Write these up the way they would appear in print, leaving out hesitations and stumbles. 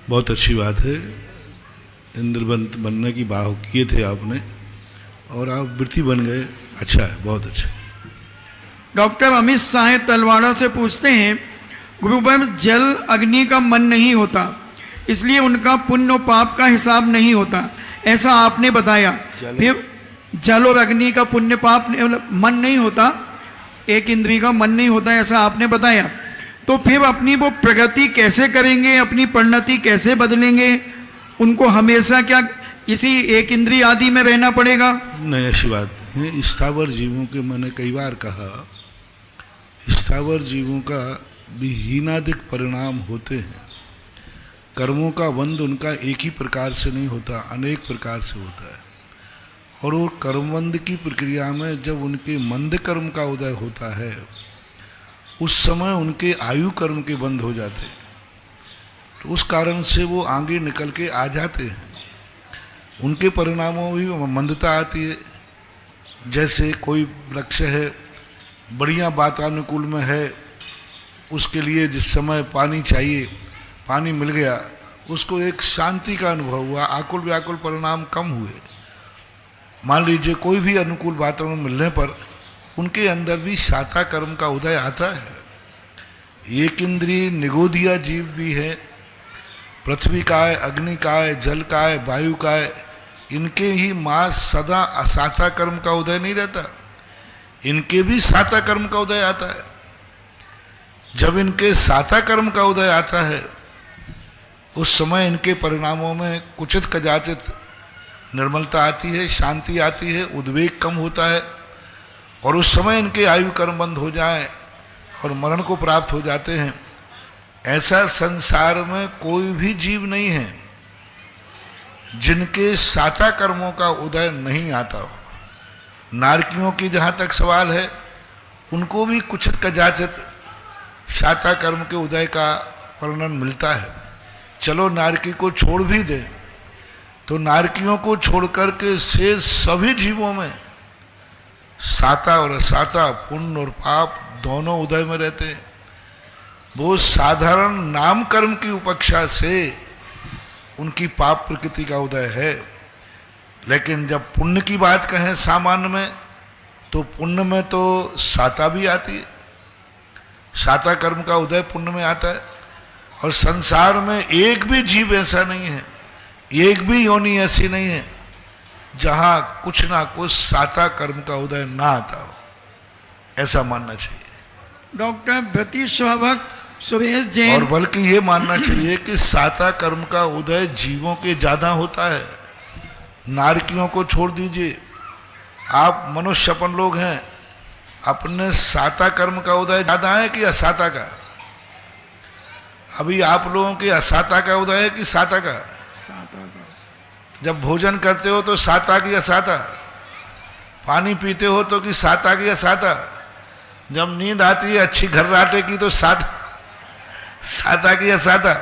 बहुत अच्छी बात है। इंद्रवंत बनने की बात किए थे आपने और आप वृत्ति बन गए, अच्छा है, बहुत अच्छा। डॉक्टर अमित शाह तलवाड़ा से पूछते हैं, गुरु में जल अग्नि का मन नहीं होता, इसलिए उनका पुण्य और पाप का हिसाब नहीं होता, ऐसा आपने बताया। फिर जल और अग्नि का पुण्य पाप मन नहीं होता, एक इंद्रिय का मन नहीं होता, ऐसा आपने बताया। तो फिर अपनी वो प्रगति कैसे करेंगे, अपनी परिणति कैसे बदलेंगे? उनको हमेशा क्या इसी एक इंद्रिय आदि में रहना पड़ेगा? नहीं, ऐसी बात नहीं। स्थावर जीवों के, मैंने कई बार कहा, स्थावर जीवों का विहीनादिक परिणाम होते हैं। कर्मों का बंध उनका एक ही प्रकार से नहीं होता, अनेक प्रकार से होता है। और वो कर्मबंध की प्रक्रिया में जब उनके मंद कर्म का उदय होता है, उस समय उनके आयु कर्म के बंद हो जाते हैं। तो उस कारण से वो आगे निकल के आ जाते हैं। उनके परिणामों में भी मंदता आती है। जैसे कोई वृक्ष है, बढ़िया वातानुकूल में है, उसके लिए जिस समय पानी चाहिए पानी मिल गया, उसको एक शांति का अनुभव हुआ, आकुल व्याकुल परिणाम कम हुए। मान लीजिए कोई भी अनुकूल वातावरण मिलने पर उनके अंदर भी साता कर्म का उदय आता है। एक इंद्रिय निगोदिया जीव भी है, पृथ्वी का है, अग्नि का है, जल का है, वायु का है, इनके ही मास सदा असाता कर्म का उदय नहीं रहता, इनके भी साता कर्म का उदय आता है। जब इनके साता कर्म का उदय आता है, उस समय इनके परिणामों में कुचित कदाचित निर्मलता आती है, शांति आती है, उद्वेग कम होता है। और उस समय इनके आयु कर्म बंद हो जाए और मरण को प्राप्त हो जाते हैं। ऐसा संसार में कोई भी जीव नहीं है जिनके साता कर्मों का उदय नहीं आता हो। नारकियों की जहाँ तक सवाल है, उनको भी कुछ कदाचित साता कर्म के उदय का वर्णन मिलता है। चलो नारकी को छोड़ भी दें, तो नारकियों को छोड़कर के शेष सभी जीवों में साता और असाता, पुण्य और पाप दोनों उदय में रहते हैं। वो साधारण नाम कर्म की उपेक्षा से उनकी पाप प्रकृति का उदय है। लेकिन जब पुण्य की बात कहें सामान्य में, तो पुण्य में तो साता भी आती है, साता कर्म का उदय पुण्य में आता है। और संसार में एक भी जीव ऐसा नहीं है, एक भी योनि ऐसी नहीं है जहां कुछ ना कुछ साता कर्म का उदय ना आता हो, ऐसा मानना चाहिए। डॉक्टर व्रती स्वाभक सुरेश जैन, और बल्कि ये मानना चाहिए कि साता कर्म का उदय जीवों के ज्यादा होता है। नारकियों को छोड़ दीजिए, आप मनुष्य अपन लोग हैं, अपने साता कर्म का उदय ज्यादा है कि असाता का? अभी आप लोगों के असाता का उदय है कि साता का? साता का। जब भोजन करते हो तो साता की असाता, पानी पीते हो तो कि साता की असाता, जब नींद आती है अच्छी घर्राटे की तो साता की असाता,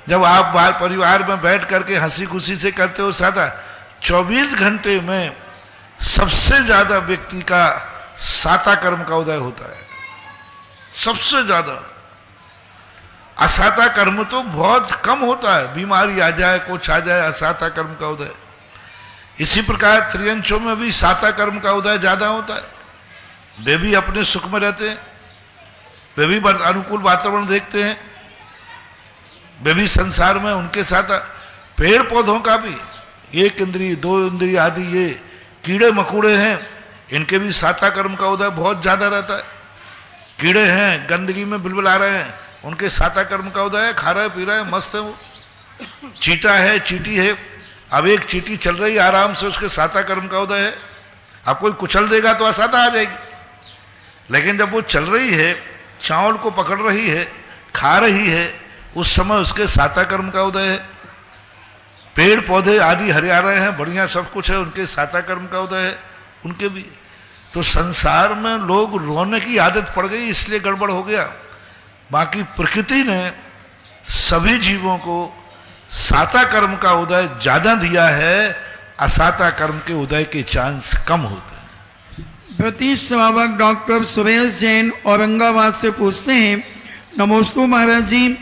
जब आप बाहर परिवार में बैठ करके हंसी खुशी से करते हो साता। 24 घंटे में सबसे ज्यादा व्यक्ति का साता कर्म का उदय होता है, सबसे ज्यादा। असाता कर्म तो बहुत कम होता है, बीमारी आ जाए, कुछ आ जाए, असाता कर्म का उदय। इसी प्रकार त्रियंशों में भी साता कर्म का उदय ज्यादा होता है। वे भी अपने सुख में रहते हैं, वे भी अनुकूल वातावरण देखते हैं, वे भी संसार में उनके साथ। पेड़ पौधों का भी एक इंद्रिय, दो इंद्रिय आदि ये कीड़े मकोड़े हैं, इनके भी साता कर्म का उदय बहुत ज्यादा रहता है। कीड़े हैं, गंदगी में बिलबिला रहे हैं, उनके साता कर्म का उदय है, खा रहे पी रहे हैं, मस्त है वो। चीटा है, चीटी है, अब एक चीटी चल रही है आराम से, उसके साता कर्म का उदय है। अब कोई कुचल देगा तो असाता आ जाएगी, लेकिन जब वो चल रही है, चावल को पकड़ रही है, खा रही है, उस समय उसके साता कर्म का उदय है। पेड़ पौधे आदि हरिया रहे हैं, बढ़िया सब कुछ है, उनके साता कर्म का उदय है, उनके भी। तो संसार में लोग रोने की आदत पड़ गई, इसलिए गड़बड़ हो गया। बाकी प्रकृति ने सभी जीवों को साता कर्म का उदय ज्यादा दिया है, असाता कर्म के उदय के चांस कम होते हैं। व्रती स्वाभक डॉक्टर सुरेश जैन औरंगाबाद से पूछते हैं, नमोस्तु महाराज जी,